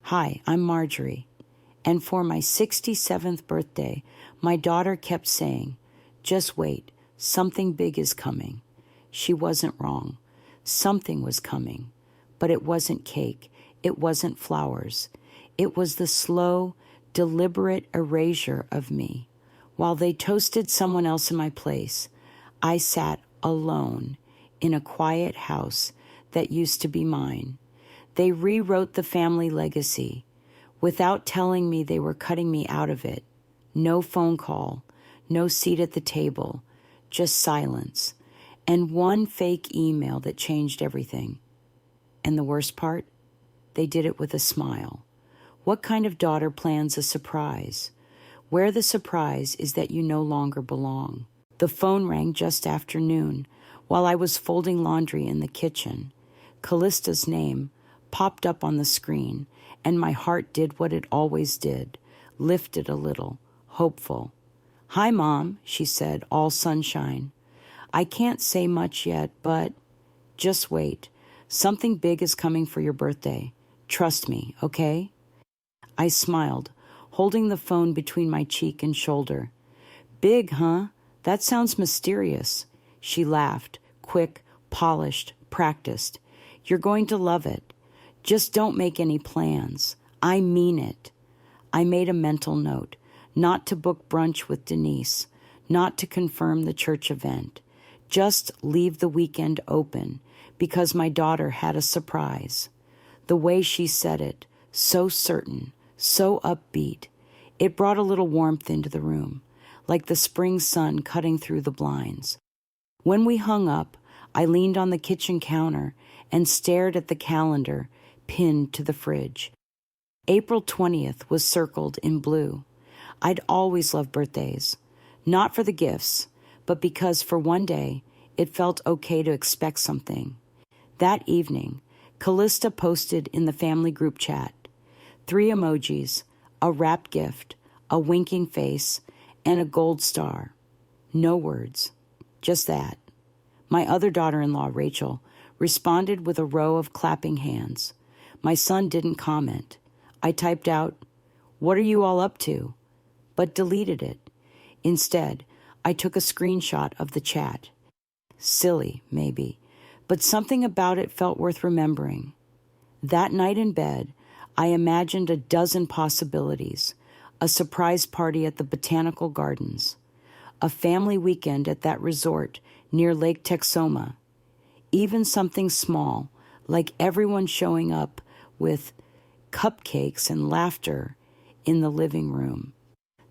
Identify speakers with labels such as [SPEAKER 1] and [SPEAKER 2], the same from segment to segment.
[SPEAKER 1] Hi, I'm Marjorie. And for my 67th birthday, my daughter kept saying, just wait, something big is coming. She wasn't wrong. Something was coming. But it wasn't cake. It wasn't flowers. It was the slow, deliberate erasure of me. While they toasted someone else in my place, I sat alone in a quiet house that used to be mine. They rewrote the family legacy without telling me they were cutting me out of it. No phone call, no seat at the table, just silence, and one fake email that changed everything. And the worst part? They did it with a smile. What kind of daughter plans a surprise? Where the surprise is that you no longer belong. The phone rang just after noon while I was folding laundry in the kitchen. Callista's name popped up on the screen, and my heart did what it always did, lifted a little, hopeful. Hi, Mom, she said, all sunshine. I can't say much yet, but just wait. Something big is coming for your birthday. Trust me, okay? I smiled, holding the phone between my cheek and shoulder. Big, huh? That sounds mysterious. She laughed, quick, polished, practiced. You're going to love it. Just don't make any plans. I mean it. I made a mental note, not to book brunch with Denise, not to confirm the church event. Just leave the weekend open, because my daughter had a surprise. The way she said it, so certain, so upbeat, it brought a little warmth into the room, like the spring sun cutting through the blinds. When we hung up, I leaned on the kitchen counter and stared at the calendar pinned to the fridge. April 20th was circled in blue. I'd always loved birthdays, not for the gifts, but because for one day it felt okay to expect something. That evening, Callista posted in the family group chat 3 emojis, a wrapped gift, a winking face, and a gold star. No words, just that. My other daughter-in-law, Rachel, responded with a row of clapping hands. My son didn't comment. I typed out, "What are you all up to?" but deleted it. Instead, I took a screenshot of the chat. Silly, maybe, but something about it felt worth remembering. That night in bed, I imagined a dozen possibilities: a surprise party at the Botanical Gardens, a family weekend at that resort near Lake Texoma, even something small, like everyone showing up with cupcakes and laughter in the living room.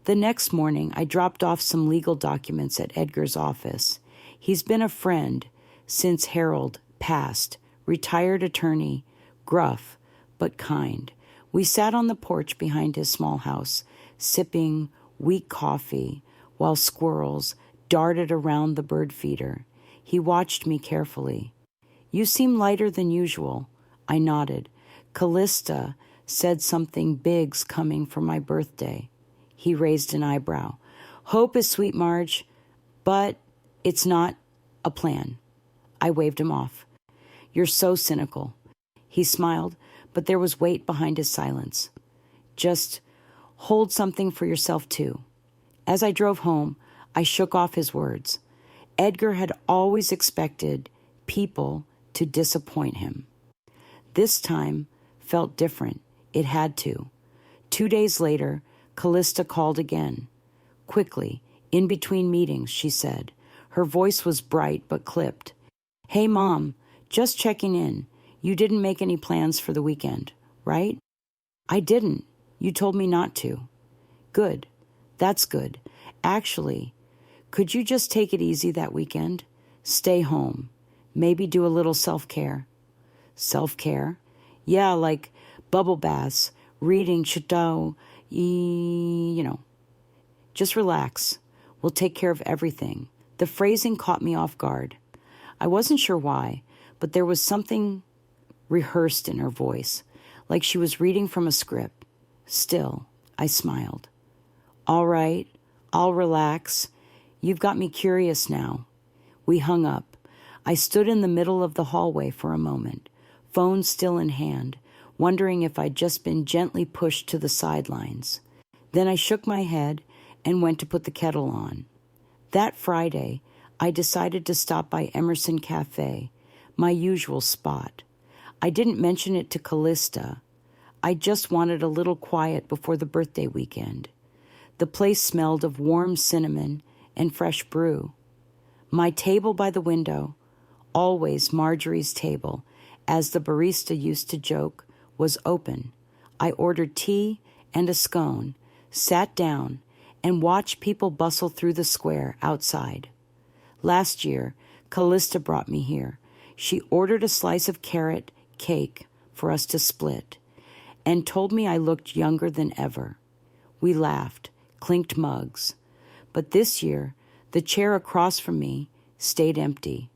[SPEAKER 1] The next morning, I dropped off some legal documents at Edgar's office. He's been a friend since Harold passed, retired attorney, gruff but kind. We sat on the porch behind his small house, sipping weak coffee while squirrels darted around the bird feeder. He watched me carefully. You seem lighter than usual. I nodded. Callista said something big's coming for my birthday. He raised an eyebrow. Hope is sweet, Marge, but it's not a plan. I waved him off. You're so cynical. He smiled, but there was weight behind his silence. Just hold something for yourself, too. As I drove home, I shook off his words. Edgar had always expected people to disappoint him. This time felt different. It had to. 2 days later, Callista called again. Quickly, in between meetings, she said. Her voice was bright but clipped. Hey, Mom, just checking in. You didn't make any plans for the weekend, right? I didn't. You told me not to. Good. That's good. Actually, could you just take it easy that weekend? Stay home. Maybe do a little self-care. Self-care? Yeah, like bubble baths, reading, chateau, Just relax. We'll take care of everything. The phrasing caught me off guard. I wasn't sure why, but there was something rehearsed in her voice, like she was reading from a script. Still, I smiled. All right, I'll relax. You've got me curious now. We hung up. I stood in the middle of the hallway for a moment, phone still in hand, wondering if I'd just been gently pushed to the sidelines. Then I shook my head and went to put the kettle on. That Friday, I decided to stop by Emerson Cafe, my usual spot. I didn't mention it to Callista. I just wanted a little quiet before the birthday weekend. The place smelled of warm cinnamon and fresh brew. My table by the window, always Marjorie's table, as the barista used to joke, was open. I ordered tea and a scone, sat down, and watched people bustle through the square outside. Last year, Callista brought me here. She ordered a slice of carrot cake for us to split and told me I looked younger than ever. We laughed, clinked mugs. But this year, the chair across from me stayed empty.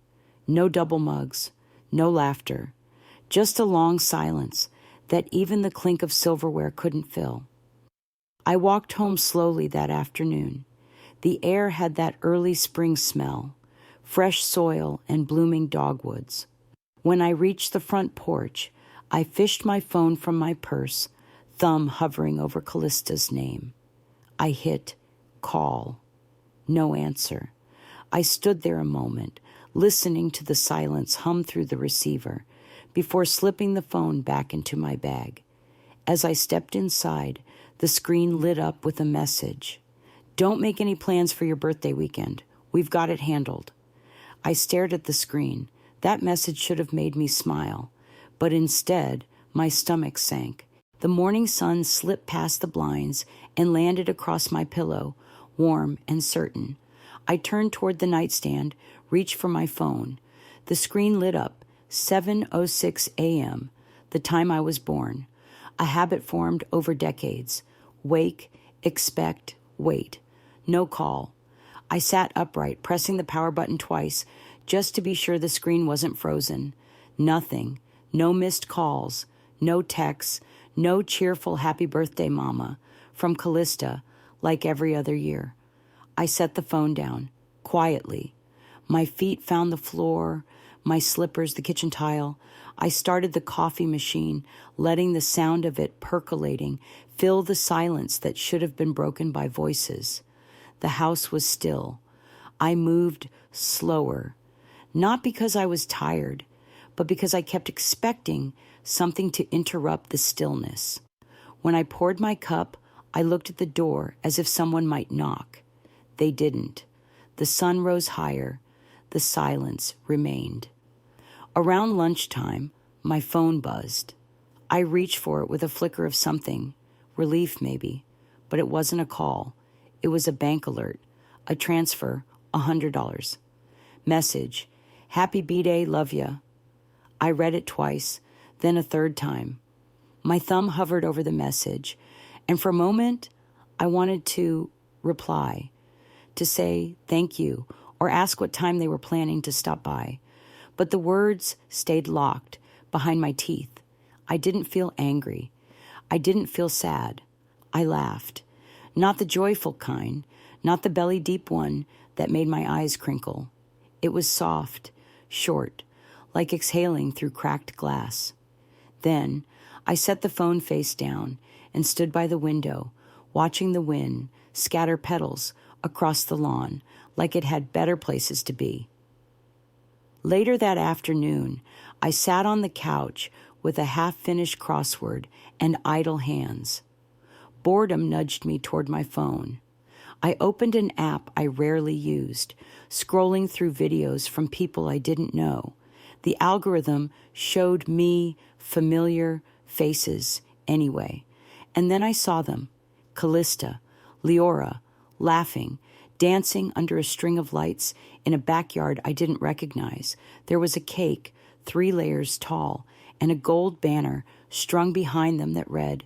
[SPEAKER 1] No double mugs, no laughter, just a long silence that even the clink of silverware couldn't fill. I walked home slowly that afternoon. The air had that early spring smell, fresh soil and blooming dogwoods. When I reached the front porch, I fished my phone from my purse, thumb hovering over Callista's name. I hit call. No answer. I stood there a moment, listening to the silence hum through the receiver, before slipping the phone back into my bag. As I stepped inside, the screen lit up with a message. Don't make any plans for your birthday weekend. We've got it handled. I stared at the screen. That message should have made me smile, but instead, my stomach sank. The morning sun slipped past the blinds and landed across my pillow, warm and certain. I turned toward the nightstand, reached for my phone. The screen lit up, 7:06 a.m., the time I was born. A habit formed over decades. Wake, expect, wait. No call. I sat upright, pressing the power button twice, just to be sure the screen wasn't frozen. Nothing. No missed calls. No texts. No cheerful happy birthday, Mama, from Callista, like every other year. I set the phone down, quietly. My feet found the floor, my slippers the kitchen tile. I started the coffee machine, letting the sound of it percolating fill the silence that should have been broken by voices. The house was still. I moved slower, not because I was tired, but because I kept expecting something to interrupt the stillness. When I poured my cup, I looked at the door as if someone might knock. They didn't. The sun rose higher. The silence remained. Around lunchtime, my phone buzzed. I reached for it with a flicker of something, relief maybe, but it wasn't a call. It was a bank alert, a transfer, $100. Message, happy B-Day, love ya. I read it twice, then a third time. My thumb hovered over the message, and for a moment, I wanted to reply, to say thank you, or ask what time they were planning to stop by. But the words stayed locked behind my teeth. I didn't feel angry. I didn't feel sad. I laughed. Not the joyful kind, not the belly-deep one that made my eyes crinkle. It was soft, short, like exhaling through cracked glass. Then I set the phone face down and stood by the window, watching the wind scatter petals across the lawn like it had better places to be. Later that afternoon, I sat on the couch with a half-finished crossword and idle hands. Boredom nudged me toward my phone. I opened an app I rarely used, scrolling through videos from people I didn't know. The algorithm showed me familiar faces anyway. And then I saw them, Callista, Leora, laughing, dancing under a string of lights in a backyard I didn't recognize. There was a cake, 3 layers tall, and a gold banner strung behind them that read,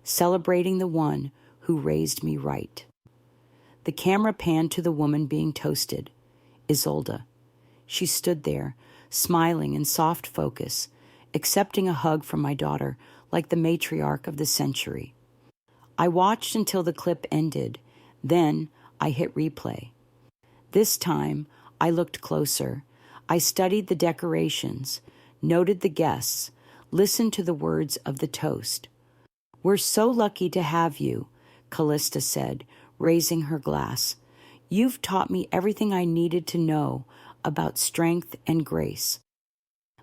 [SPEAKER 1] "Celebrating the one who raised me right." The camera panned to the woman being toasted, Isolde. She stood there, smiling in soft focus, accepting a hug from my daughter like the matriarch of the century. I watched until the clip ended. Then I hit replay. This time, I looked closer. I studied the decorations, noted the guests, Listen to the words of the toast. "We're so lucky to have you," Callista said, raising her glass. "You've taught me everything I needed to know about strength and grace."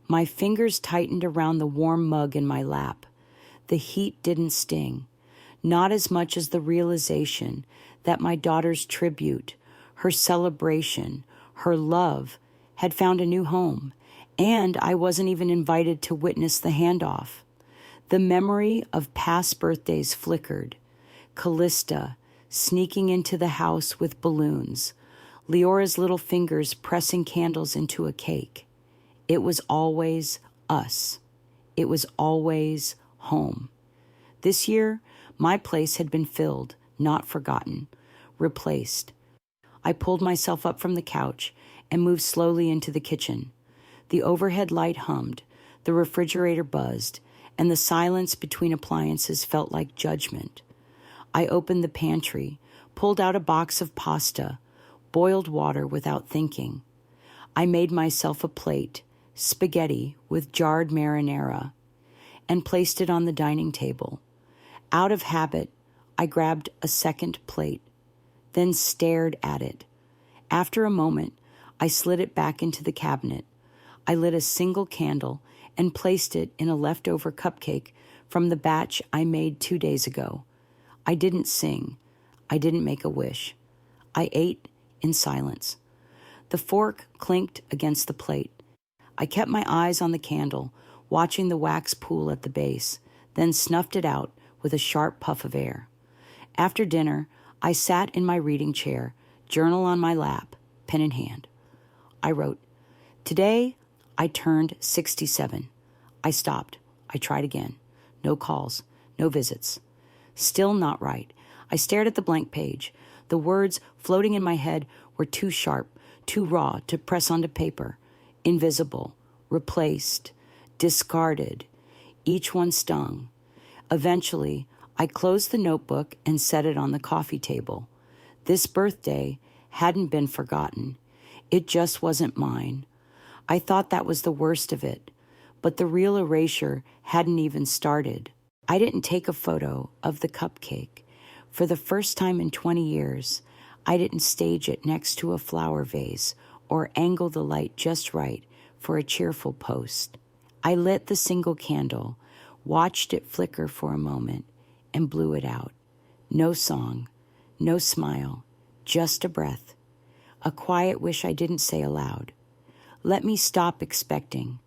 [SPEAKER 1] My fingers tightened around the warm mug in my lap. The heat didn't sting, not as much as the realization that my daughter's tribute, her celebration, her love had found a new home, and I wasn't even invited to witness the handoff. The memory of past birthdays flickered. Callista sneaking into the house with balloons, Leora's little fingers pressing candles into a cake. It was always us. It was always home. This year, my place had been filled, not forgotten, replaced. I pulled myself up from the couch and moved slowly into the kitchen. The overhead light hummed, the refrigerator buzzed, and the silence between appliances felt like judgment. I opened the pantry, pulled out a box of pasta, boiled water without thinking. I made myself a plate, spaghetti with jarred marinara, and placed it on the dining table. Out of habit, I grabbed a second plate, then stared at it. After a moment, I slid it back into the cabinet. I lit a single candle and placed it in a leftover cupcake from the batch I made 2 days ago. I didn't sing. I didn't make a wish. I ate in silence. The fork clinked against the plate. I kept my eyes on the candle, watching the wax pool at the base, then snuffed it out with a sharp puff of air. After dinner, I sat in my reading chair, journal on my lap, pen in hand. I wrote, "Today, I turned 67. I stopped. I tried again. No calls, no visits. Still not right. I stared at the blank page. The words floating in my head were too sharp, too raw to press onto paper. Invisible, replaced, discarded. Each one stung. Eventually, I closed the notebook and set it on the coffee table. This birthday hadn't been forgotten. It just wasn't mine. I thought that was the worst of it, but the real erasure hadn't even started. I didn't take a photo of the cupcake. For the first time in 20 years, I didn't stage it next to a flower vase or angle the light just right for a cheerful post. I lit the single candle, watched it flicker for a moment, and blew it out. No song, no smile, just a breath, a quiet wish I didn't say aloud. Let me stop expecting.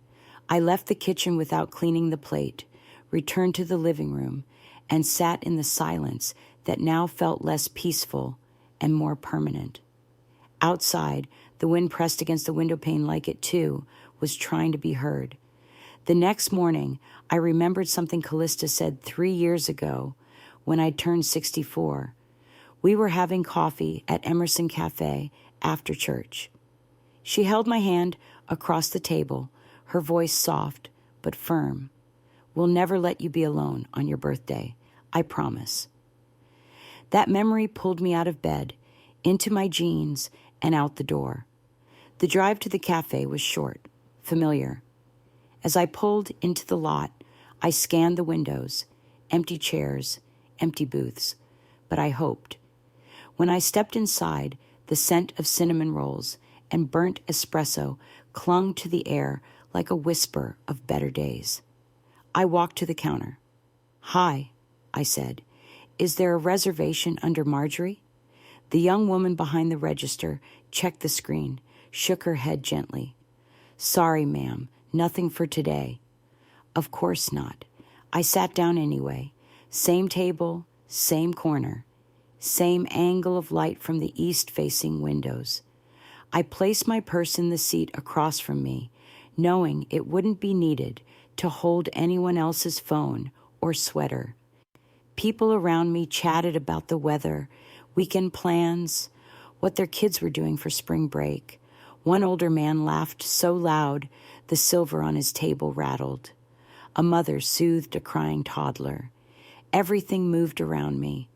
[SPEAKER 1] I left the kitchen without cleaning the plate, returned to the living room, and sat in the silence that now felt less peaceful and more permanent. Outside, the wind pressed against the window pane like it, too, was trying to be heard. The next morning, I remembered something Callista said 3 years ago when I turned 64. We were having coffee at Emerson Cafe after church. She held my hand across the table, her voice soft but firm. "We'll never let you be alone on your birthday. I promise." That memory pulled me out of bed, into my jeans, and out the door. The drive to the cafe was short, familiar. As I pulled into the lot, I scanned the windows, empty chairs, empty booths, but I hoped. When I stepped inside, the scent of cinnamon rolls and burnt espresso clung to the air like a whisper of better days. I walked to the counter. "Hi," I said. "Is there a reservation under Marjorie?" The young woman behind the register checked the screen, shook her head gently. "Sorry, ma'am, nothing for today." Of course not. I sat down anyway. Same table, same corner, same angle of light from the east-facing windows. I placed my purse in the seat across from me, knowing it wouldn't be needed to hold anyone else's phone or sweater. People around me chatted about the weather, weekend plans, what their kids were doing for spring break. One older man laughed so loud the silver on his table rattled. A mother soothed a crying toddler. Everything moved around me,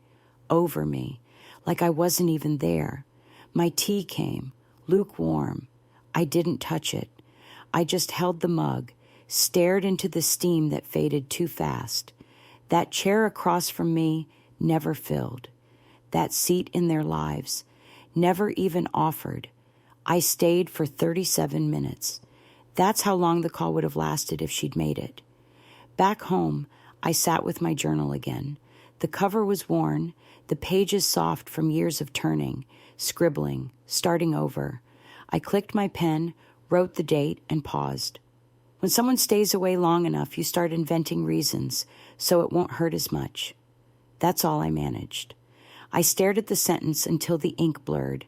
[SPEAKER 1] over me, like I wasn't even there. My tea came, lukewarm. I didn't touch it. I just held the mug, stared into the steam that faded too fast. That chair across from me never filled. That seat in their lives never even offered. I stayed for 37 minutes. That's how long the call would have lasted if she'd made it. Back home, I sat with my journal again. The cover was worn, the pages soft from years of turning, scribbling, starting over. I clicked my pen, wrote the date, and paused. When someone stays away long enough, you start inventing reasons so it won't hurt as much. That's all I managed. I stared at the sentence until the ink blurred.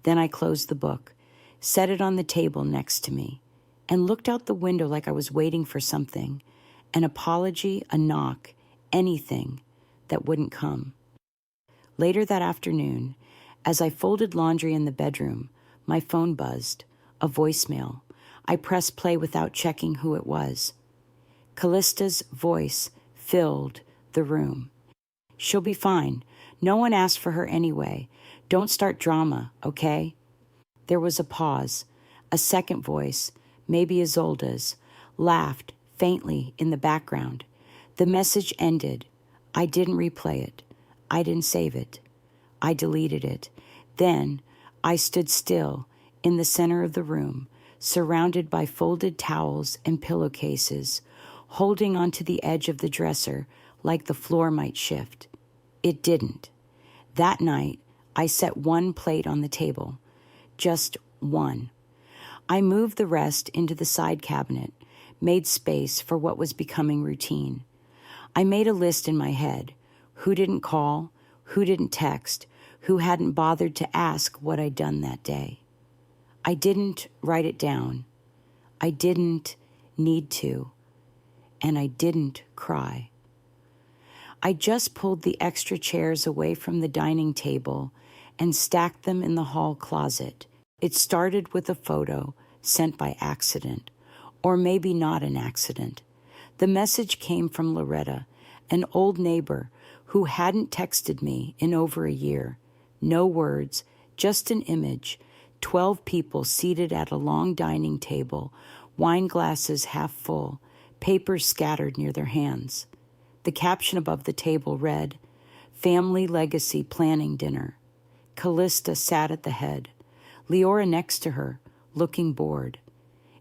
[SPEAKER 1] Then I closed the book, set it on the table next to me, and looked out the window like I was waiting for something, an apology, a knock, anything that wouldn't come. Later that afternoon, as I folded laundry in the bedroom, my phone buzzed, a voicemail. I pressed play without checking who it was. Callista's voice filled the room. She'll be fine. No one asked for her anyway. Don't start drama, okay? There was a pause. A second voice, maybe Isolde's, laughed faintly in the background. The message ended. I didn't replay it. I didn't save it. I deleted it. Then I stood still in the center of the room, surrounded by folded towels and pillowcases, holding onto the edge of the dresser like the floor might shift. It didn't. That night, I set one plate on the table. Just one. I moved the rest into the side cabinet, made space for what was becoming routine. I made a list in my head. Who didn't call, who didn't text, who hadn't bothered to ask what I'd done that day. I didn't write it down. I didn't need to. And I didn't cry. I just pulled the extra chairs away from the dining table and stacked them in the hall closet. It started with a photo sent by accident, or maybe not an accident. The message came from Loretta, an old neighbor who hadn't texted me in over a year. No words, just an image. 12 people seated at a long dining table, wine glasses half full, papers scattered near their hands. The caption above the table read, "Family Legacy Planning Dinner." Callista sat at the head, Leora next to her, looking bored.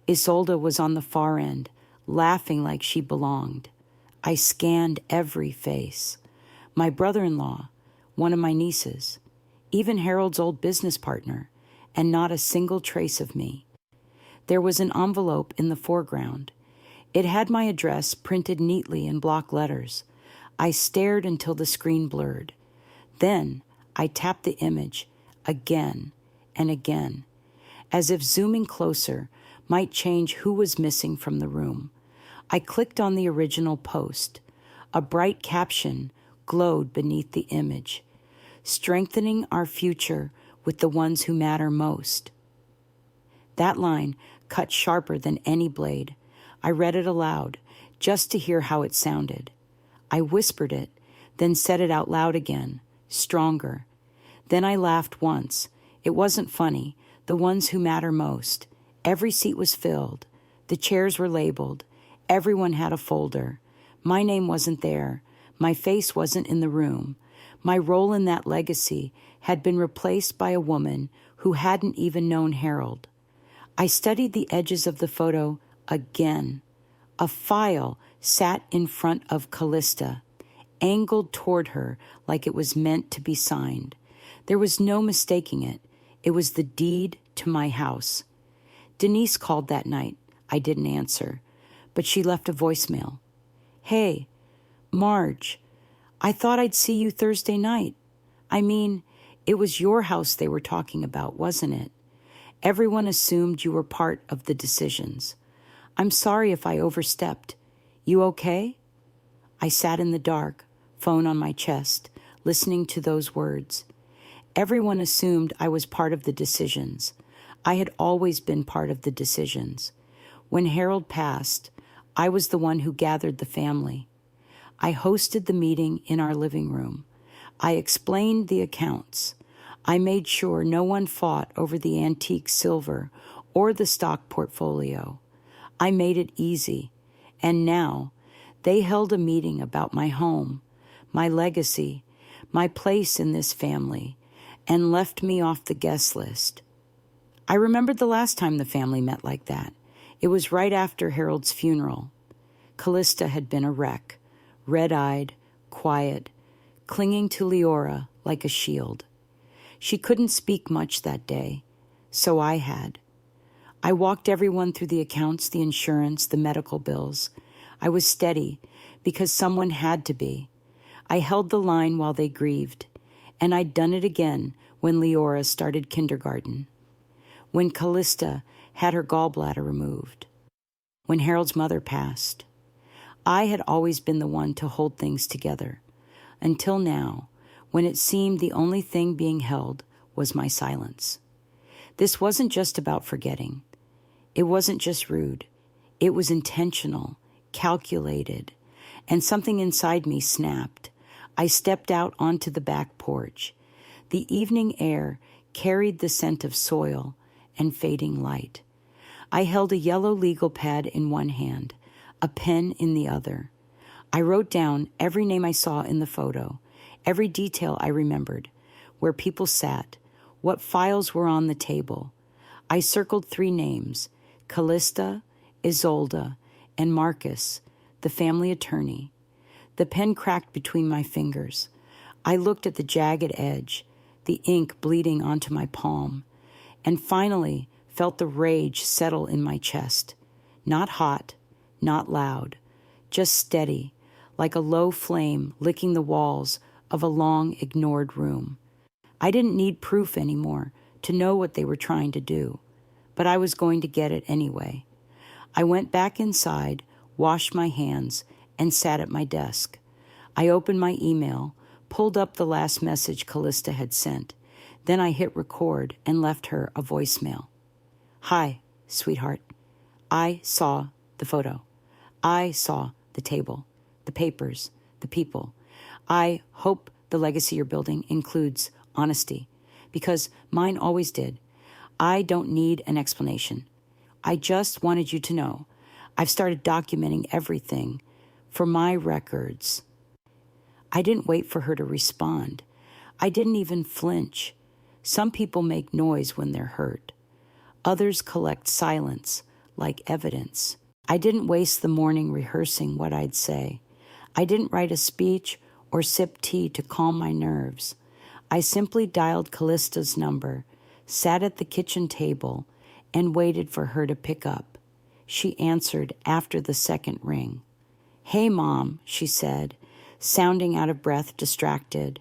[SPEAKER 1] Isolde was on the far end, laughing like she belonged. I scanned every face. My brother-in-law, one of my nieces, even Harold's old business partner, and not a single trace of me. There was an envelope in the foreground. It had my address printed neatly in block letters. I stared until the screen blurred. Then I tapped the image again and again, as if zooming closer might change who was missing from the room. I clicked on the original post. A bright caption glowed beneath the image, strengthening our future with the ones who matter most. That line cut sharper than any blade. I read it aloud, just to hear how it sounded. I whispered it, then said it out loud again, stronger. Then I laughed once. It wasn't funny. The ones who matter most. Every seat was filled. The chairs were labeled. Everyone had a folder. My name wasn't there. My face wasn't in the room. My role in that legacy had been replaced by a woman who hadn't even known Harold. I studied the edges of the photo again. A file sat in front of Callista, angled toward her like it was meant to be signed. There was no mistaking it. It was the deed to my house. Denise called that night. I didn't answer, but she left a voicemail. "Hey, Marge, I thought I'd see you Thursday night. I mean, it was your house they were talking about, wasn't it? Everyone assumed you were part of the decisions. I'm sorry if I overstepped. You okay?" I sat in the dark, phone on my chest, listening to those words. Everyone assumed I was part of the decisions. I had always been part of the decisions. When Harold passed, I was the one who gathered the family. I hosted the meeting in our living room. I explained the accounts. I made sure no one fought over the antique silver or the stock portfolio. I made it easy. And now, they held a meeting about my home, my legacy, my place in this family, and left me off the guest list. I remembered the last time the family met like that. It was right after Harold's funeral. Callista had been a wreck, red-eyed, quiet, clinging to Leora like a shield. She couldn't speak much that day, so I had. I walked everyone through the accounts, the insurance, the medical bills. I was steady because someone had to be. I held the line while they grieved, and I'd done it again when Leora started kindergarten, when Callista had her gallbladder removed, when Harold's mother passed. I had always been the one to hold things together, until now, when it seemed the only thing being held was my silence. This wasn't just about forgetting. It wasn't just rude. It was intentional, calculated, and something inside me snapped. I stepped out onto the back porch. The evening air carried the scent of soil and fading light. I held a yellow legal pad in one hand, a pen in the other. I wrote down every name I saw in the photo, every detail I remembered, where people sat, what files were on the table. I circled 3 names, Callista, Isolde, and Marcus, the family attorney. The pen cracked between my fingers. I looked at the jagged edge, the ink bleeding onto my palm, and finally felt the rage settle in my chest. Not hot, not loud, just steady, like a low flame licking the walls of a long-ignored room. I didn't need proof anymore to know what they were trying to do, but I was going to get it anyway. I went back inside, washed my hands, and sat at my desk. I opened my email, pulled up the last message Callista had sent. Then I hit record and left her a voicemail. Hi, sweetheart. I saw the photo. I saw the table, the papers, the people. I hope the legacy you're building includes honesty, because mine always did. I don't need an explanation. I just wanted you to know I've started documenting everything for my records. I didn't wait for her to respond. I didn't even flinch. Some people make noise when they're hurt. Others collect silence like evidence. I didn't waste the morning rehearsing what I'd say. I didn't write a speech or sip tea to calm my nerves. I simply dialed Callista's number, sat at the kitchen table, and waited for her to pick up. She answered after the second ring. "Hey, Mom," she said, sounding out of breath, distracted.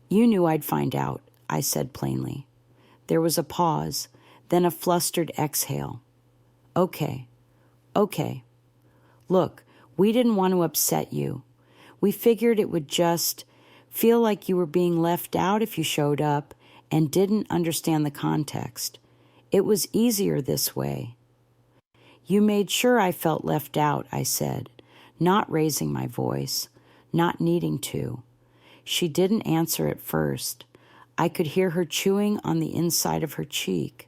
[SPEAKER 1] "You knew I'd find out," I said plainly. There was a pause, then a flustered exhale. Okay. Look, we didn't want to upset you. We figured it would just feel like you were being left out if you showed up and didn't understand the context. It was easier this way." "You made sure I felt left out," I said, not raising my voice, not needing to. She didn't answer at first. I could hear her chewing on the inside of her cheek,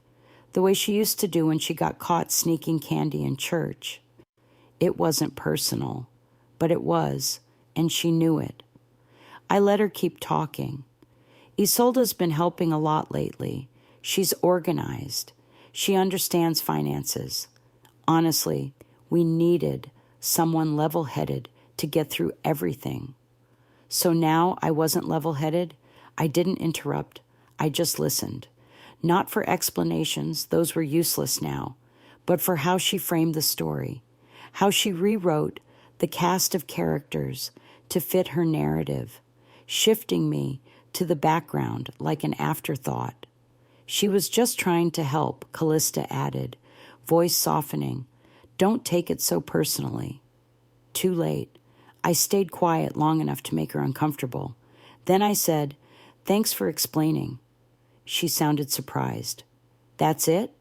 [SPEAKER 1] the way she used to do when she got caught sneaking candy in church. It wasn't personal, but it was, and she knew it. I let her keep talking. Isolde's been helping a lot lately. She's organized. She understands finances. Honestly, we needed someone level-headed to get through everything. So now I wasn't level-headed. I didn't interrupt. I just listened. Not for explanations, those were useless now, but for how she framed the story, how she rewrote the cast of characters to fit her narrative, shifting me to the background like an afterthought. She was just trying to help, Callista added, voice softening. Don't take it so personally. Too late. I stayed quiet long enough to make her uncomfortable. Then I said, "Thanks for explaining." She sounded surprised. "That's it?"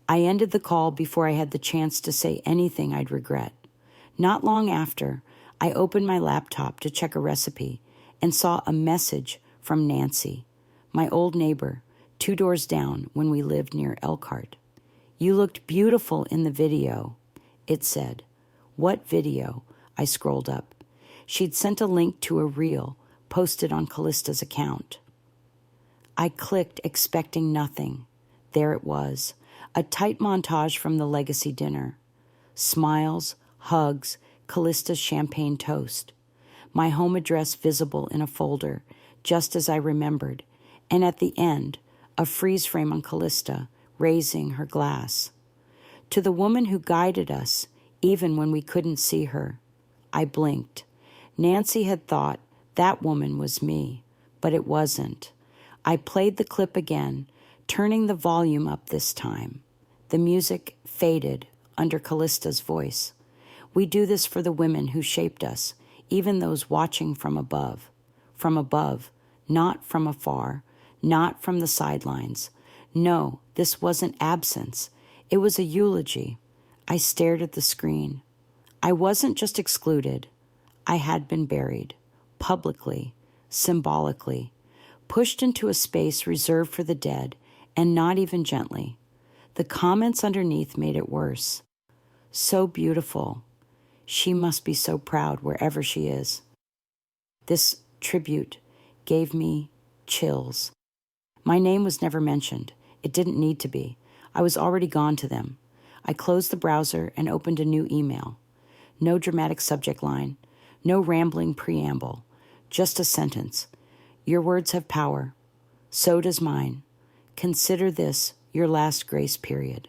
[SPEAKER 1] I ended the call before I had the chance to say anything I'd regret. Not long after, I opened my laptop to check a recipe and saw a message from Nancy, my old neighbor, 2 doors down when we lived near Elkhart. "You looked beautiful in the video," it said. What video? I scrolled up. She'd sent a link to a reel posted on Callista's account. I clicked, expecting nothing. There it was, a tight montage from the legacy dinner. Smiles, hugs, Callista's champagne toast. My home address visible in a folder, just as I remembered, and at the end, a freeze frame on Callista, raising her glass. To the woman who guided us, even when we couldn't see her. I blinked. Nancy had thought that woman was me, but it wasn't. I played the clip again, turning the volume up this time. The music faded under Callista's voice. We do this for the women who shaped us, even those watching from above. From above, not from afar, not from the sidelines. No, this wasn't absence. It was a eulogy. I stared at the screen. I wasn't just excluded. I had been buried, publicly, symbolically, pushed into a space reserved for the dead, and not even gently. The comments underneath made it worse. So beautiful. She must be so proud wherever she is. This tribute gave me chills. My name was never mentioned. It didn't need to be. I was already gone to them. I closed the browser and opened a new email. No dramatic subject line. No rambling preamble. Just a sentence. Your words have power. So does mine. Consider this your last grace period.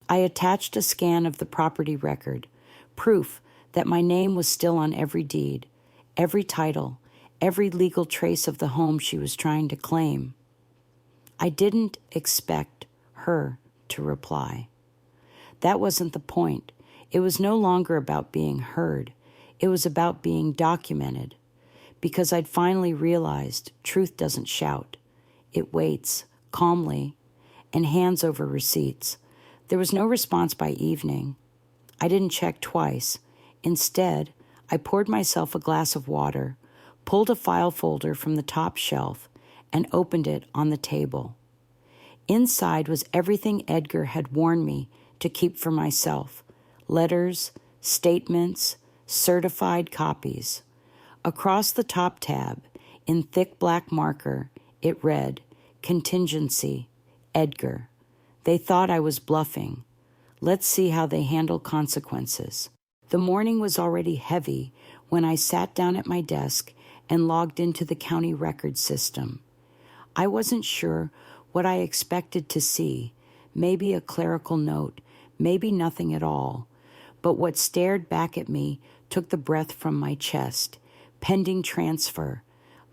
[SPEAKER 1] I attached a scan of the property record, proof that my name was still on every deed, every title, every legal trace of the home she was trying to claim. I didn't expect her to reply. That wasn't the point. It was no longer about being heard. It was about being documented. Because I'd finally realized truth doesn't shout. It waits, calmly, and hands over receipts. There was no response by evening. I didn't check twice. Instead, I poured myself a glass of water, pulled a file folder from the top shelf, and opened it on the table. Inside was everything Edgar had warned me to keep for myself. Letters, statements, certified copies. Across the top tab, in thick black marker, it read, Contingency, Edgar. They thought I was bluffing. Let's see how they handle consequences. The morning was already heavy when I sat down at my desk and logged into the county record system. I wasn't sure what I expected to see, maybe a clerical note, maybe nothing at all. But what stared back at me took the breath from my chest. Pending transfer,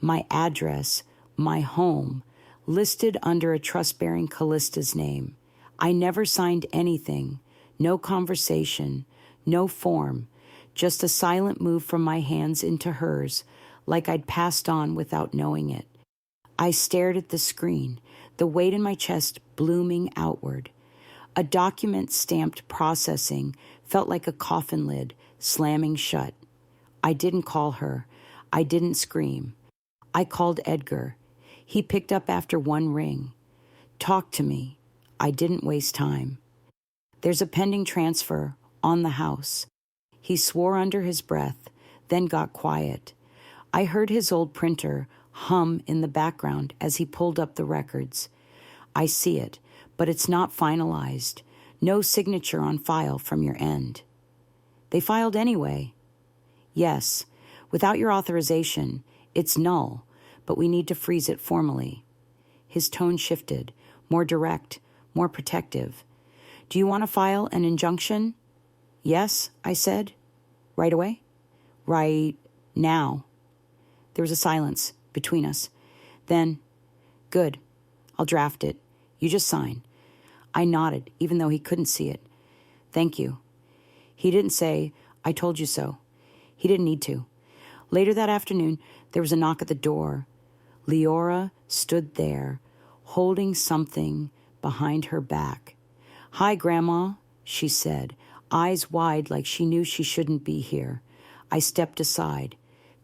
[SPEAKER 1] my address, my home, listed under a trust-bearing Callista's name. I never signed anything, no conversation, no form, just a silent move from my hands into hers, like I'd passed on without knowing it. I stared at the screen, the weight in my chest blooming outward. A document stamped processing felt like a coffin lid slamming shut. I didn't call her. I didn't scream. I called Edgar. He picked up after one ring. Talk to me. I didn't waste time. There's a pending transfer on the house. He swore under his breath, then got quiet. I heard his old printer hum in the background as he pulled up the records. I see it, but it's not finalized. No signature on file from your end. They filed anyway. Yes. Without your authorization, it's null, but we need to freeze it formally. His tone shifted, more direct, more protective. Do you want to file an injunction? Yes, I said. Right away? Right now. There was a silence between us. Then, good, I'll draft it. You just sign. I nodded, even though he couldn't see it. Thank you. He didn't say, I told you so. He didn't need to. Later that afternoon, there was a knock at the door. Leora stood there, holding something behind her back. Hi, Grandma, she said, eyes wide like she knew she shouldn't be here. I stepped aside.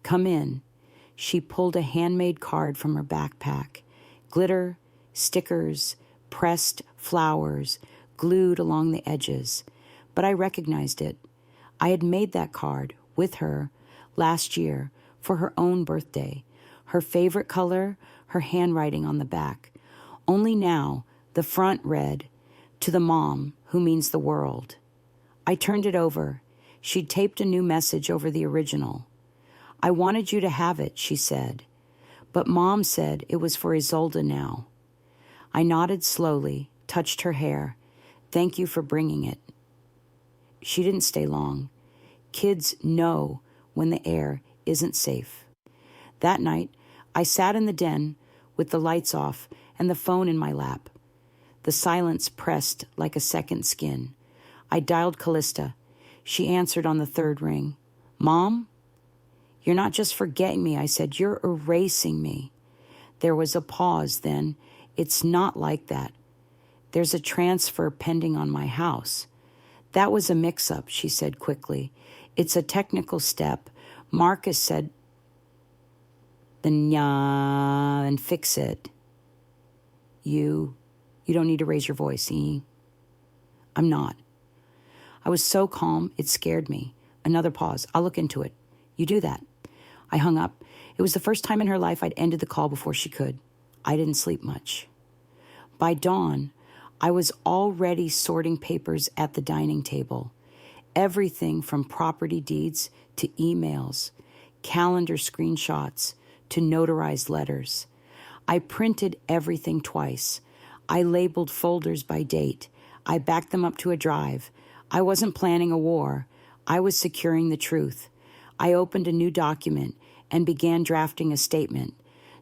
[SPEAKER 1] Come in. She pulled a handmade card from her backpack. Glitter, stickers, pressed flowers, glued along the edges. But I recognized it. I had made that card with her last year for her own birthday, her favorite color, her handwriting on the back. Only now, the front read, "To the mom who means the world." I turned it over. She'd taped a new message over the original. "I wanted you to have it," she said. "But Mom said it was for Isolde now." I nodded slowly, touched her hair. "Thank you for bringing it." She didn't stay long. Kids know when the air isn't safe. That night, I sat in the den with the lights off and the phone in my lap. The silence pressed like a second skin. I dialed Callista. She answered on the third ring. "Mom?" "You're not just forgetting me," I said. "You're erasing me." There was a pause, then. "It's not like that. There's a transfer pending on my house." "That was a mix-up," she said quickly. "It's a technical step. Marcus said, then yeah, and fix it." You don't need to raise your voice, I'm not." I was so calm, it scared me. Another pause. "I'll look into it." "You do that." I hung up. It was the first time in her life I'd ended the call before she could. I didn't sleep much. By dawn, I was already sorting papers at the dining table. Everything from property deeds to emails, calendar screenshots to notarized letters. I printed everything twice. I labeled folders by date. I backed them up to a drive. I wasn't planning a war. I was securing the truth. I opened a new document and began drafting a statement,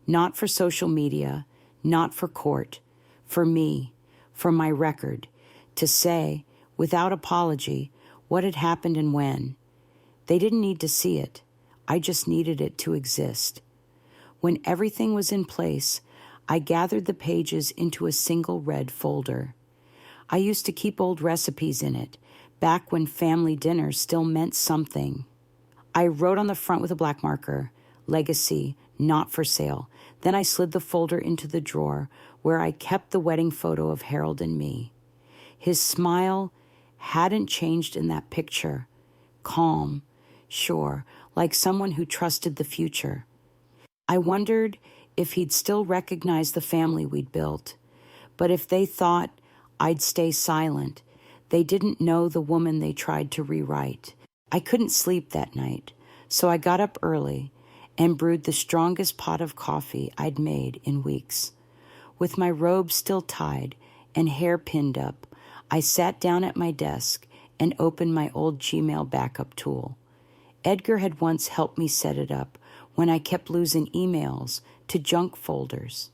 [SPEAKER 1] not for social media, not for court, for me, for my record, to say, without apology, what had happened and when. They didn't need to see it. I just needed it to exist. When everything was in place, I gathered the pages into a single red folder. I used to keep old recipes in it, back when family dinners still meant something. I wrote on the front with a black marker, "Legacy, not for sale." Then I slid the folder into the drawer where I kept the wedding photo of Harold and me. His smile hadn't changed in that picture. Calm, sure, like someone who trusted the future. I wondered if he'd still recognize the family we'd built. But if they thought I'd stay silent, they didn't know the woman they tried to rewrite. I couldn't sleep that night, so I got up early and brewed the strongest pot of coffee I'd made in weeks. With my robe still tied and hair pinned up, I sat down at my desk and opened my old Gmail backup tool. Edgar had once helped me set it up when I kept losing emails to junk folders.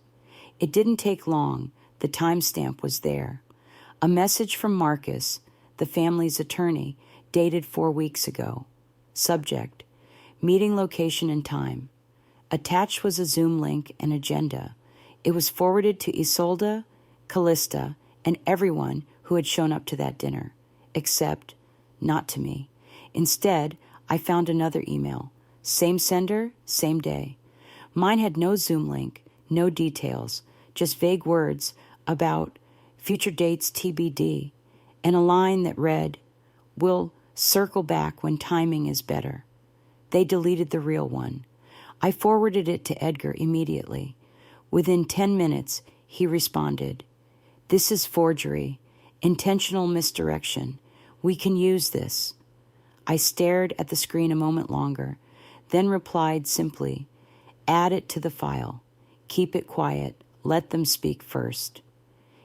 [SPEAKER 1] It didn't take long. The timestamp was there. A message from Marcus, the family's attorney, dated 4 weeks ago. Subject: meeting location and time. Attached was a Zoom link and agenda. It was forwarded to Isolde, Callista, and everyone who had shown up to that dinner, except not to me. Instead, I found another email. Same sender, same day. Mine had no Zoom link, no details, just vague words about future dates TBD, and a line that read, "We'll circle back when timing is better." They deleted the real one. I forwarded it to Edgar immediately. Within 10 minutes, he responded, "This is forgery, intentional misdirection. We can use this." I stared at the screen a moment longer, then replied simply, "Add it to the file. Keep it quiet. Let them speak first."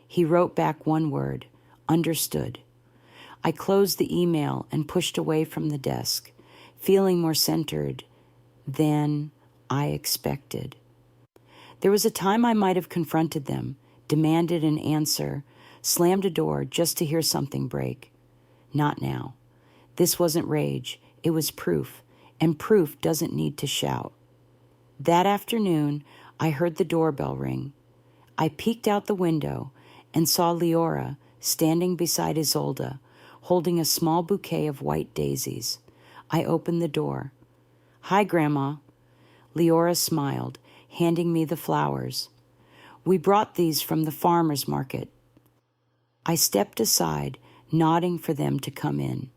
[SPEAKER 1] He wrote back one word, "Understood." I closed the email and pushed away from the desk, feeling more centered than I expected. There was a time I might have confronted them, demanded an answer, slammed a door just to hear something break. Not now. This wasn't rage, it was proof, and proof doesn't need to shout. That afternoon, I heard the doorbell ring. I peeked out the window and saw Leora standing beside Isolde, holding a small bouquet of white daisies. I opened the door. "Hi, Grandma." Leora smiled, handing me the flowers. "We brought these from the farmer's market." I stepped aside, nodding for them to come in.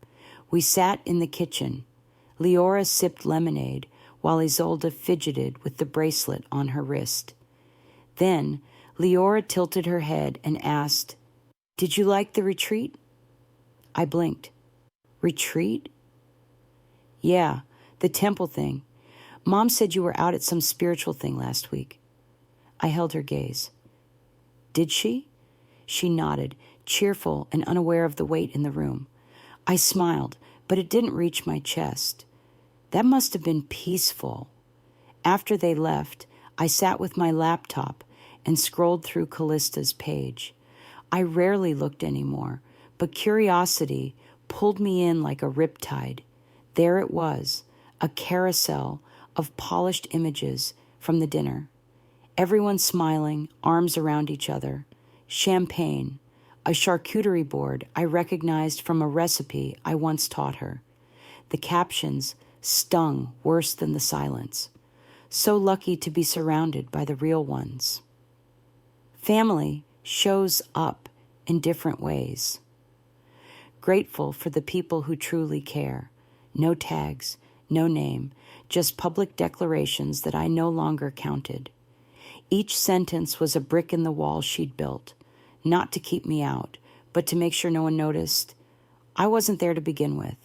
[SPEAKER 1] We sat in the kitchen. Leora sipped lemonade while Isolde fidgeted with the bracelet on her wrist. Then Leora tilted her head and asked, "Did you like the retreat?" I blinked. Retreat? Yeah, the temple thing. Mom said you were out at some spiritual thing last week. I held her gaze. Did she? She nodded, cheerful and unaware of the weight in the room. I smiled, but it didn't reach my chest. That must have been peaceful. After they left, I sat with my laptop and scrolled through Callista's page. I rarely looked anymore, but curiosity pulled me in like a riptide. There it was, a carousel of polished images from the dinner. Everyone smiling, arms around each other. Champagne, a charcuterie board I recognized from a recipe I once taught her. The captions stung worse than the silence. So lucky to be surrounded by the real ones. Family shows up in different ways. Grateful for the people who truly care. No tags, no name, just public declarations that I no longer counted. Each sentence was a brick in the wall she'd built, not to keep me out, but to make sure no one noticed. I wasn't there to begin with.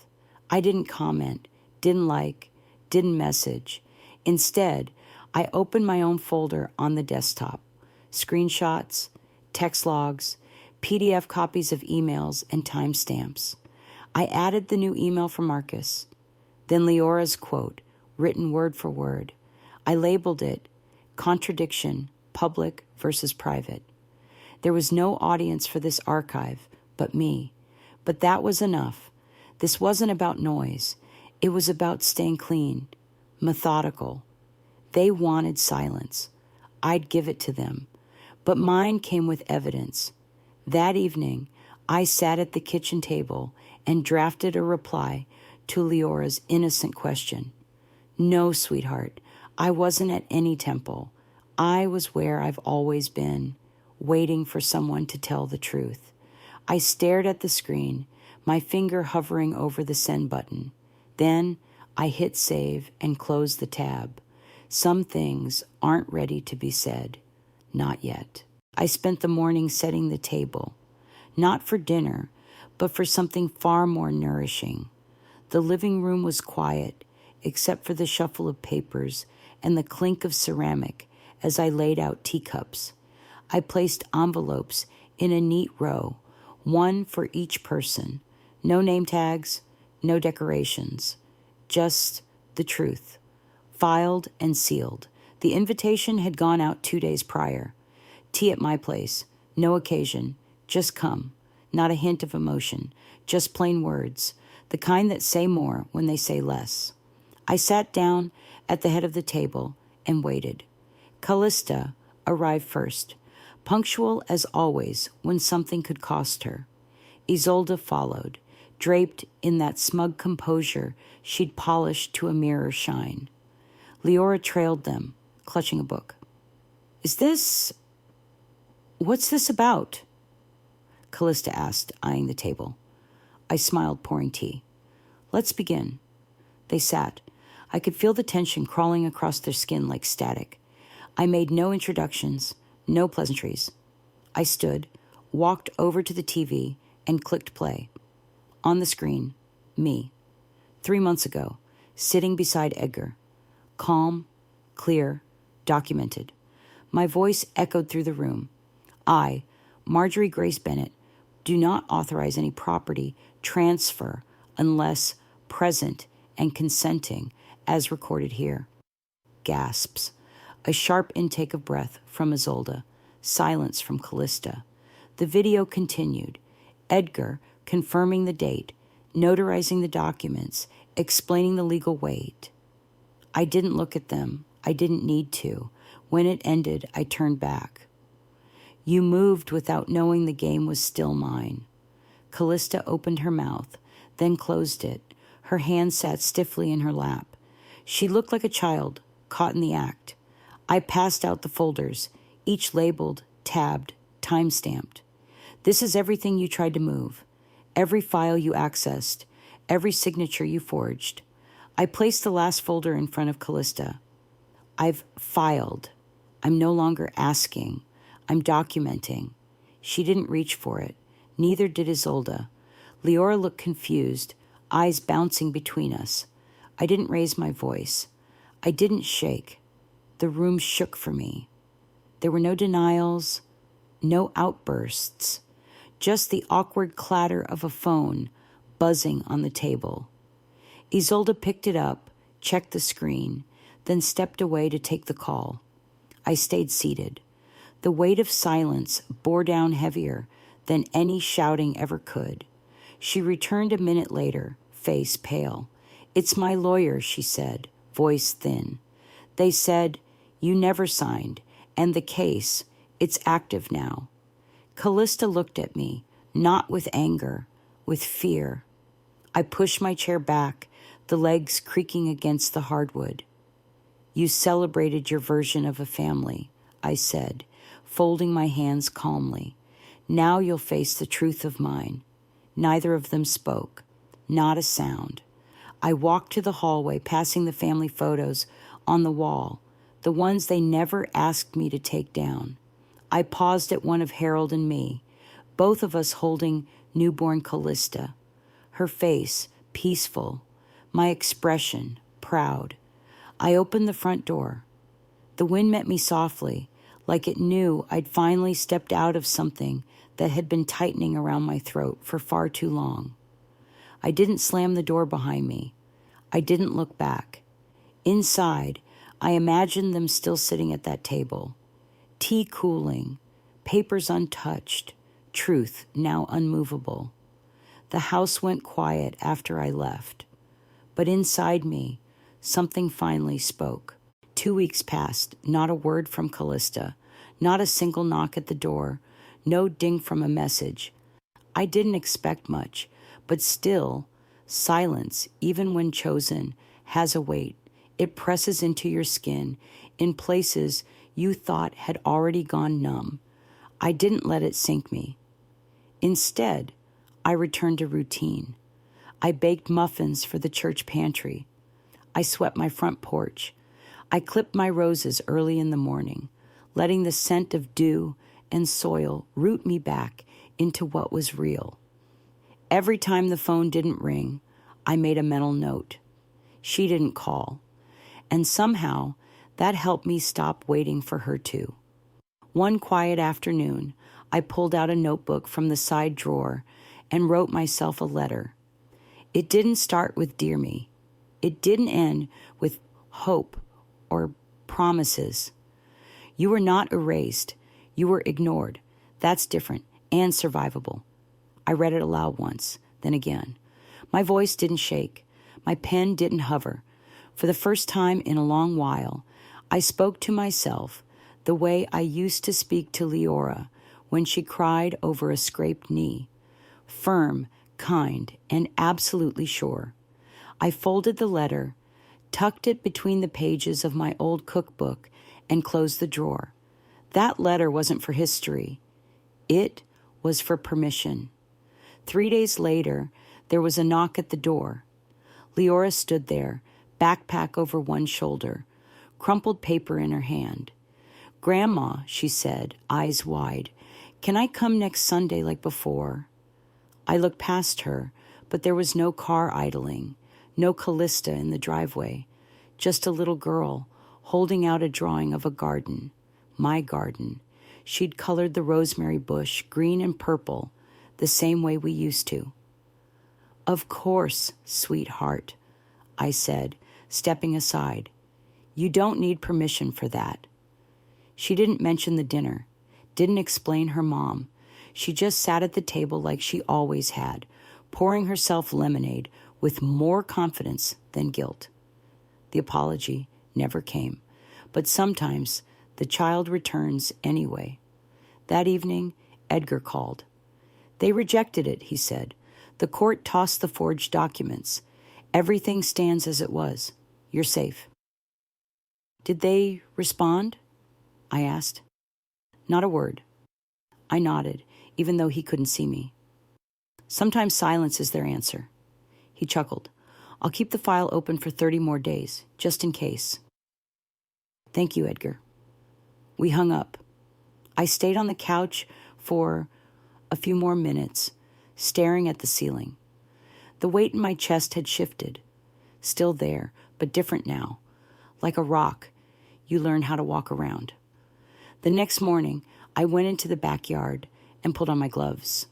[SPEAKER 1] I didn't comment, didn't like, didn't message. Instead, I opened my own folder on the desktop. Screenshots, text logs, PDF copies of emails, and timestamps. I added the new email from Marcus. Then Leora's quote, written word for word. I labeled it Contradiction, Public versus Private. There was no audience for this archive but me. But that was enough. This wasn't about noise. It was about staying clean, methodical. They wanted silence. I'd give it to them. But mine came with evidence. That evening, I sat at the kitchen table and drafted a reply to Leora's innocent question. No, sweetheart, I wasn't at any temple. I was where I've always been, waiting for someone to tell the truth. I stared at the screen, my finger hovering over the send button. Then I hit save and closed the tab. Some things aren't ready to be said. Not yet. I spent the morning setting the table, not for dinner, but for something far more nourishing. The living room was quiet, except for the shuffle of papers and the clink of ceramic as I laid out teacups. I placed envelopes in a neat row, one for each person. No name tags, no decorations, just the truth. Filed and sealed. The invitation had gone out 2 days prior. Tea at my place, no occasion, just come. Not a hint of emotion, just plain words, the kind that say more when they say less. I sat down at the head of the table and waited. Callista arrived first, punctual as always when something could cost her. Isolde followed, draped in that smug composure she'd polished to a mirror shine. Leora trailed them, clutching a book. What's this about? Callista asked, eyeing the table. I smiled, pouring tea. Let's begin. They sat. I could feel the tension crawling across their skin like static. I made no introductions, no pleasantries. I stood, walked over to the TV, and clicked play. On the screen, me. 3 months ago, sitting beside Edgar. Calm, clear, documented. My voice echoed through the room. I, Marjorie Grace Bennett, do not authorize any property transfer unless present and consenting as recorded here. Gasps. A sharp intake of breath from Isolde. Silence from Callista. The video continued. Edgar confirming the date, notarizing the documents, explaining the legal weight. I didn't look at them. I didn't need to. When it ended, I turned back. You moved without knowing the game was still mine. Callista opened her mouth, then closed it. Her hand sat stiffly in her lap. She looked like a child, caught in the act. I passed out the folders, each labeled, tabbed, time-stamped. This is everything you tried to move, every file you accessed, every signature you forged. I placed the last folder in front of Callista. I've filed. I'm no longer asking. I'm documenting. She didn't reach for it. Neither did Isolde. Leora looked confused, eyes bouncing between us. I didn't raise my voice. I didn't shake. The room shook for me. There were no denials, no outbursts, just the awkward clatter of a phone buzzing on the table. Isolde picked it up, checked the screen, then stepped away to take the call. I stayed seated. The weight of silence bore down heavier than any shouting ever could. She returned a minute later, face pale. "It's my lawyer," she said, voice thin. "They said, you never signed, and the case, it's active now." Callista looked at me, not with anger, with fear. I pushed my chair back, the legs creaking against the hardwood. "You celebrated your version of a family," I said, folding my hands calmly. "Now you'll face the truth of mine." Neither of them spoke, not a sound. I walked to the hallway, passing the family photos on the wall, the ones they never asked me to take down. I paused at one of Harold and me, both of us holding newborn Callista. Her face, peaceful, my expression, proud. I opened the front door. The wind met me softly, like it knew I'd finally stepped out of something that had been tightening around my throat for far too long. I didn't slam the door behind me. I didn't look back. Inside, I imagined them still sitting at that table. Tea cooling, papers untouched, truth now unmovable. The house went quiet after I left. But inside me, something finally spoke. 2 weeks passed, not a word from Callista, not a single knock at the door, no ding from a message. I didn't expect much, but still, silence, even when chosen, has a weight. It presses into your skin in places you thought had already gone numb. I didn't let it sink me. Instead, I returned to routine. I baked muffins for the church pantry. I swept my front porch. I clipped my roses early in the morning, letting the scent of dew and soil root me back into what was real. Every time the phone didn't ring, I made a mental note. She didn't call. And somehow, that helped me stop waiting for her to. One quiet afternoon, I pulled out a notebook from the side drawer and wrote myself a letter. It didn't start with "Dear Me." It didn't end with hope or promises. You were not erased. You were ignored. That's different and survivable. I read it aloud once, then again. My voice didn't shake. My pen didn't hover. For the first time in a long while, I spoke to myself the way I used to speak to Leora when she cried over a scraped knee. Firm, kind, and absolutely sure. I folded the letter, tucked it between the pages of my old cookbook, and closed the drawer. That letter wasn't for history. It was for permission. 3 days later, there was a knock at the door. Leora stood there, backpack over one shoulder, crumpled paper in her hand. "Grandma," she said, eyes wide, "can I come next Sunday like before?" I looked past her, but there was no car idling, no Callista in the driveway, just a little girl holding out a drawing of a garden, my garden. She'd colored the rosemary bush green and purple, the same way we used to. "Of course, sweetheart," I said, stepping aside. "You don't need permission for that." She didn't mention the dinner, didn't explain her mom. She just sat at the table like she always had, pouring herself lemonade with more confidence than guilt. The apology never came, but sometimes the child returns anyway. That evening, Edgar called. "They rejected it," he said. "The court tossed the forged documents. Everything stands as it was. You're safe." "Did they respond?" I asked. Not a word. I nodded, even though he couldn't see me. Sometimes silence is their answer. He chuckled. I'll keep the file open for 30 more days, just in case. Thank you, Edgar. We hung up. I stayed on the couch for a few more minutes, staring at the ceiling. The weight in my chest had shifted. Still there, but different now. Like a rock, you learn how to walk around. The next morning, I went into the backyard and pulled on my gloves.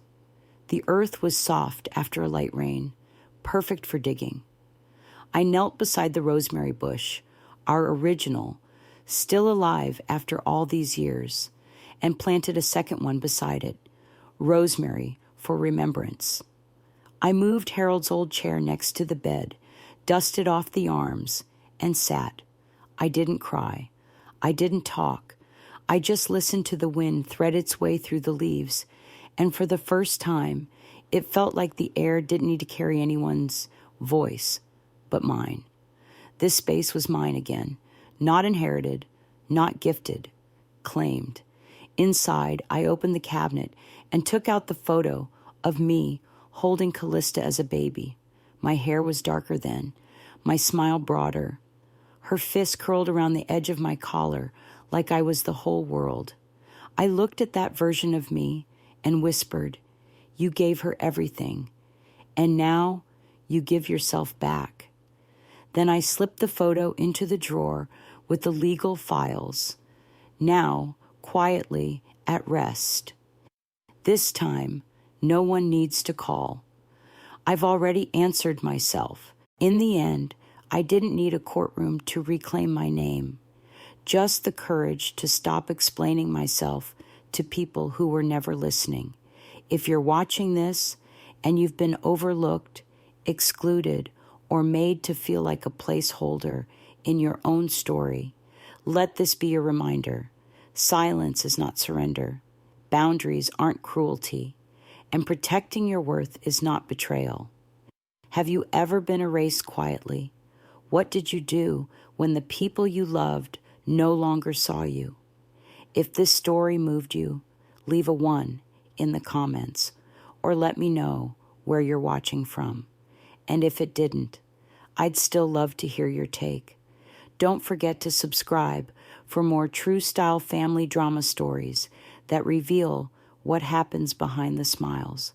[SPEAKER 1] The earth was soft after a light rain, perfect for digging. I knelt beside the rosemary bush, our original, still alive after all these years, and planted a second one beside it, rosemary for remembrance. I moved Harold's old chair next to the bed, dusted off the arms, and sat. I didn't cry. I didn't talk. I just listened to the wind thread its way through the leaves, and for the first time, it felt like the air didn't need to carry anyone's voice but mine. This space was mine again, not inherited, not gifted, claimed. Inside, I opened the cabinet and took out the photo of me holding Callista as a baby. My hair was darker then, my smile broader. Her fist curled around the edge of my collar like I was the whole world. I looked at that version of me and whispered, "You gave her everything, and now you give yourself back." Then I slipped the photo into the drawer with the legal files, now quietly at rest. This time, no one needs to call. I've already answered myself. In the end, I didn't need a courtroom to reclaim my name, just the courage to stop explaining myself to people who were never listening. If you're watching this and you've been overlooked, excluded, or made to feel like a placeholder in your own story, let this be a reminder. Silence is not surrender. Boundaries aren't cruelty. And protecting your worth is not betrayal. Have you ever been erased quietly? What did you do when the people you loved no longer saw you? If this story moved you, leave a 1 in the comments, or let me know where you're watching from. And if it didn't, I'd still love to hear your take. Don't forget to subscribe for more true-style family drama stories that reveal what happens behind the smiles.